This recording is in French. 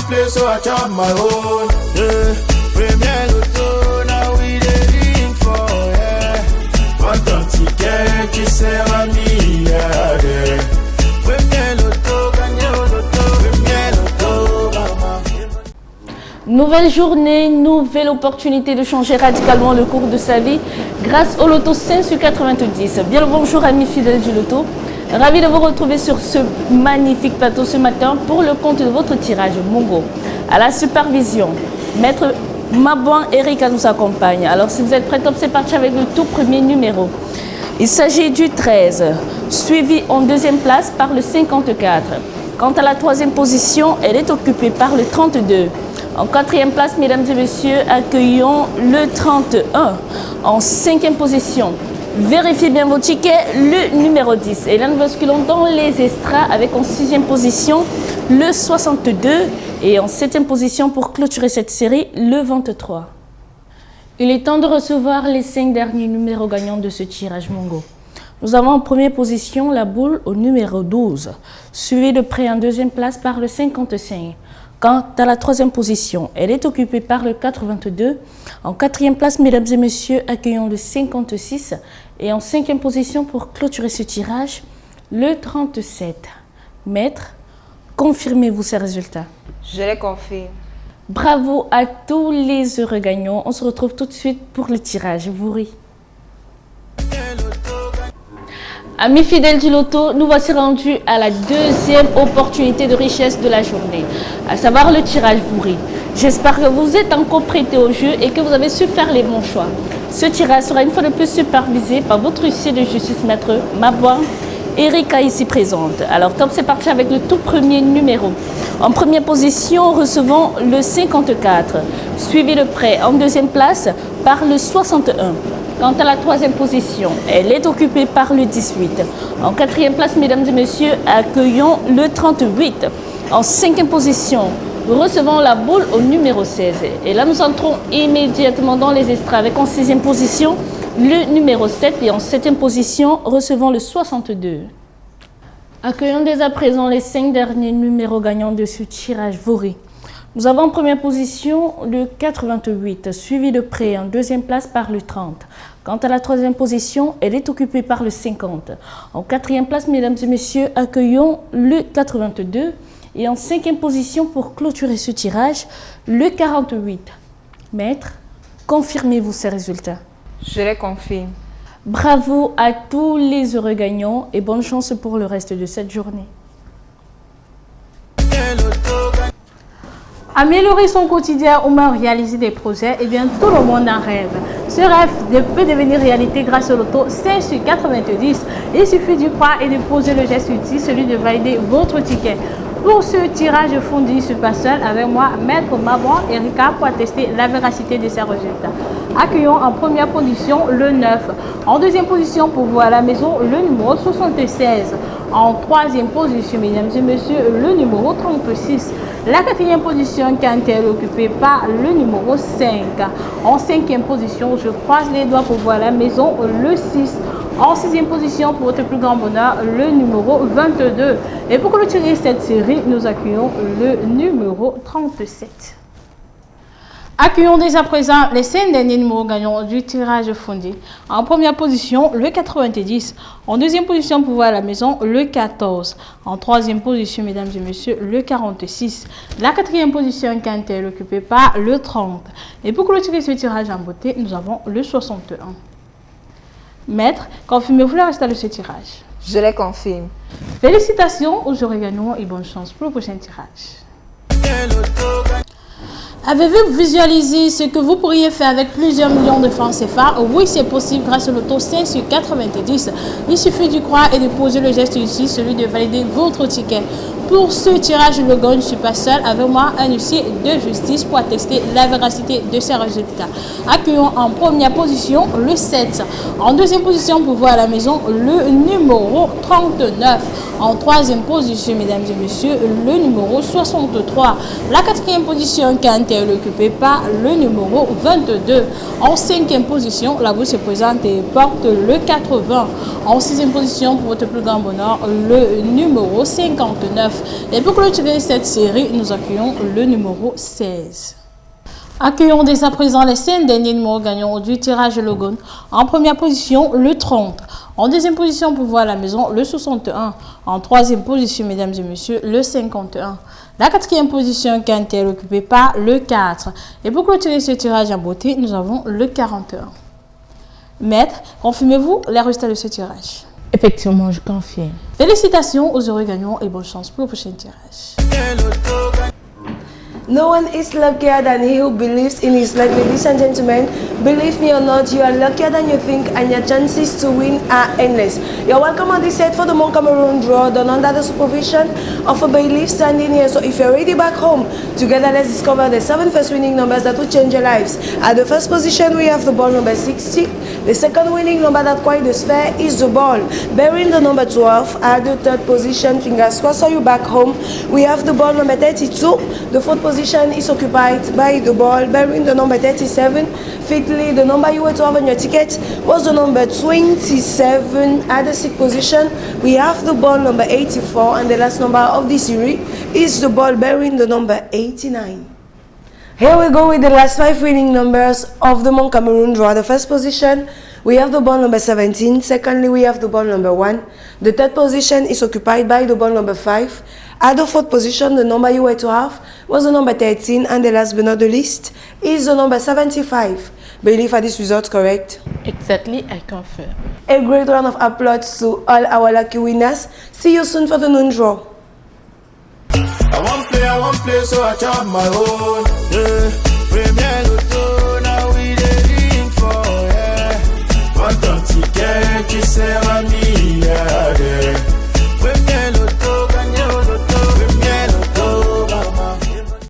play, so I chop my own. Yeah. Premier Loto, now we dey for, yeah. Pas ton ticket qui sert à milliardaire. Premier Loto, gagné au loto. Premier Loto, maman. Nouvelle journée, nouvelle opportunité de changer radicalement le cours de sa vie grâce au loto 5 sur 90. Bien le bonjour amis fidèles du loto. Ravi de vous retrouver sur ce magnifique plateau ce matin pour le compte de votre tirage Mongo. À la supervision, Maître Mabouan Erika nous accompagne. Alors si vous êtes prêts, top, c'est parti avec le tout premier numéro. Il s'agit du 13, suivi en deuxième place par le 54. Quant à la troisième position, elle est occupée par le 32. En quatrième place, mesdames et messieurs, accueillons le 31. En cinquième position, vérifiez bien vos tickets, le numéro 10. Et là, nous basculons dans les extras avec en sixième position le 62 et en septième position pour clôturer cette série, le 23. Il est temps de recevoir les 5 derniers numéros gagnants de ce tirage Mongo. Nous avons en première position la boule au numéro 12, suivie de près en deuxième place par le 55. Quant à la troisième position, elle est occupée par le 82. En quatrième place, mesdames et messieurs, accueillons le 56. Et en cinquième position pour clôturer ce tirage, le 37. Maître, confirmez-vous ces résultats? Je les confirme. Bravo à tous les heureux gagnants. On se retrouve tout de suite pour le tirage. Vous ris. Amis fidèles du loto, nous voici rendus à la deuxième opportunité de richesse de la journée, à savoir le tirage bourré. J'espère que vous êtes encore prêtés au jeu et que vous avez su faire les bons choix. Ce tirage sera une fois de plus supervisé par votre huissier de justice, Maître Mabouan Erika, ici présente. Alors top, c'est parti avec le tout premier numéro. En première position, recevons le 54, suivi de près en deuxième place par le 61. Quant à la troisième position, elle est occupée par le 18. En quatrième place, mesdames et messieurs, accueillons le 38. En cinquième position, recevons la boule au numéro 16. Et là, nous entrons immédiatement dans les extras avec en sixième position le numéro 7 et en septième position, recevons le 62. Accueillons dès à présent les 5 derniers numéros gagnants de ce tirage Vori. Nous avons en première position le 88, suivi de près en deuxième place par le 30. Quant à la troisième position, elle est occupée par le 50. En quatrième place, mesdames et messieurs, accueillons le 82. Et en cinquième position, pour clôturer ce tirage, le 48. Maître, confirmez-vous ces résultats? Je les confirme. Bravo à tous les heureux gagnants et bonne chance pour le reste de cette journée. Améliorer son quotidien ou même réaliser des projets, eh bien tout le monde en rêve. Ce rêve peut devenir réalité grâce au loto 5 sur 90. Il suffit d'y croire et de poser le geste utile, celui de valider votre ticket. Pour ce tirage fondi, je suis pas seul avec moi, Maître Mabouan Erika, pour attester la véracité de ses résultats. Accueillons en première position le 9. En deuxième position, pour voir à la maison, le numéro 76. En troisième position, mesdames et messieurs, le numéro 36. La quatrième position, quand elle est occupée par le numéro 5. En cinquième position, je croise les doigts pour voir à la maison, le 6. En sixième position, pour votre plus grand bonheur, le numéro 22. Et pour clôturer cette série, nous accueillons le numéro 37. Accueillons dès à présent les 5 derniers numéros gagnants du tirage fondé. En première position, le 90. En deuxième position, pour voir à la maison, le 14. En troisième position, mesdames et messieurs, le 46. La quatrième position, quand elle est occupée par le 30. Et pour clôturer ce tirage en beauté, nous avons le 61. Maître, confirmez-vous le résultat de ce tirage? Je les confirme. Félicitations aux heureux gagnants et bonne chance pour le prochain tirage. Avez-vous visualisé ce que vous pourriez faire avec plusieurs millions de francs CFA? Oui, c'est possible grâce au loto 5 sur 90. Il suffit d'y croire et de poser le geste ici, celui de valider votre ticket. Pour ce tirage, le gagne, je ne suis pas seul. Avec moi, un huissier de justice pour attester la véracité de ces résultats. Accueillons en première position le 7. En deuxième position, pour voir à la maison, le numéro 39. En troisième position, mesdames et messieurs, le numéro 63. La quatrième position, quand est occupé par le numéro 22. En 5e position, la bourse se présente et porte le 80. En 6e position, pour votre plus grand bonheur, le numéro 59. Et pour clôturer cette série, nous accueillons le numéro 16. Accueillons dès à présent les 5 derniers numéros gagnants du tirage Logon. En première position, le 30. En deuxième position, pour voir la maison, le 61. En troisième position, mesdames et messieurs, le 51. La quatrième position qui a été occupée par le 4. Et pour clôturer ce tirage en beauté, nous avons le 41. Maître, confirmez-vous les résultats de ce tirage? Effectivement, je confirme. Félicitations aux heureux gagnants et bonne chance pour le prochain tirage. No one is luckier than he who believes in his luck. Ladies and gentlemen, believe me or not, you are luckier than you think and your chances to win are endless. You're welcome on this set for the Mont Cameroon draw done under the supervision of a bailiff standing here. So if you're ready back home, together let's discover the 7 first winning numbers that will change your lives. At the first position, we have the ball number 60. The second winning number that quite is fair is the ball bearing the number 12. At the third position, fingers crossed for you back home, we have the ball number 32. The fourth position is occupied by the ball bearing the number 37. Fifthly, the number you were to have on your ticket was the number 27. At the sixth position, we have the ball number 84, and the last number of this series is the ball bearing the number 89. Here we go with the last 5 winning numbers of the Mont Cameroon draw. The first position, we have the ball number 17. Secondly, we have the ball number 1. The third position is occupied by the ball number 5. At the fourth position, the number you were to have was the number 13. And the last but not the least is the number 75. Believe are these results correct? Exactly, I confirm. A great round of applause to all our lucky winners. See you soon for the noon draw. I want play, so I chop my own. Yeah.